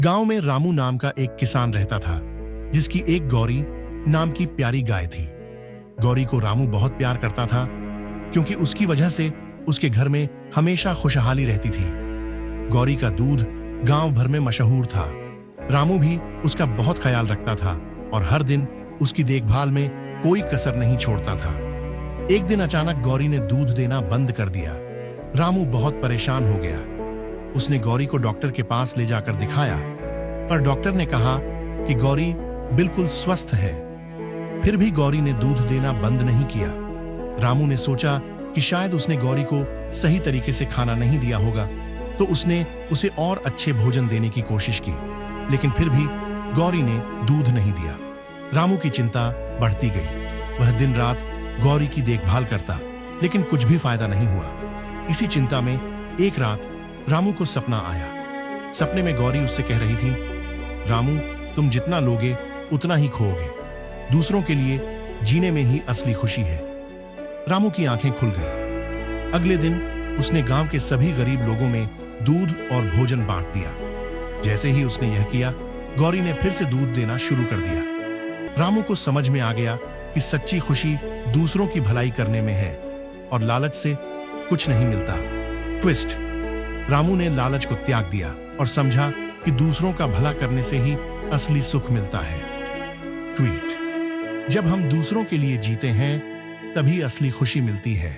गांव में रामू नाम का एक किसान रहता था, जिसकी एक गौरी नाम की प्यारी गाय थी। गौरी को रामू बहुत प्यार करता था, क्योंकि उसकी वजह से उसके घर में हमेशा खुशहाली रहती थी। गौरी का दूध गांव भर में मशहूर था। रामू भी उसका बहुत ख्याल रखता था और हर दिन उसकी देखभाल में कोई कसर नहीं छोड़ता था। एक दिन अचानक गौरी ने दूध देना बंद कर दिया। रामू बहुत परेशान हो गया। उसने गौरी को डॉक्टर के पास ले जाकर दिखाया, पर डॉक्टर ने कहा कि गौरी बिल्कुल स्वस्थ है। फिर भी गौरी ने दूध देना बंद नहीं किया। रामू ने सोचा कि शायद उसने गौरी को सही तरीके से खाना नहीं दिया होगा, तो उसने उसे और अच्छे भोजन देने की कोशिश की, लेकिन फिर भी गौरी ने दूध नहीं दिया। रामू की चिंता बढ़ती गई। वह दिन रात गौरी की देखभाल करता, लेकिन कुछ भी फायदा नहीं हुआ। इसी चिंता में एक रात रामू को सपना आया। सपने में गौरी उससे कह रही थी, रामू, तुम जितना लोगे उतना ही खोओगे। दूसरों के लिए जीने में ही असली खुशी है। रामू की आंखें खुल गई। अगले दिन उसने गांव के सभी गरीब लोगों में दूध और भोजन बांट दिया। जैसे ही उसने यह किया, गौरी ने फिर से दूध देना शुरू कर दिया। रामू को समझ में आ गया कि सच्ची खुशी दूसरों की भलाई करने में है और लालच से कुछ नहीं मिलता। ट्विस्ट: रामू ने लालच को त्याग दिया और समझा कि दूसरों का भला करने से ही असली सुख मिलता है। ट्वीट: जब हम दूसरों के लिए जीते हैं, तभी असली खुशी मिलती है।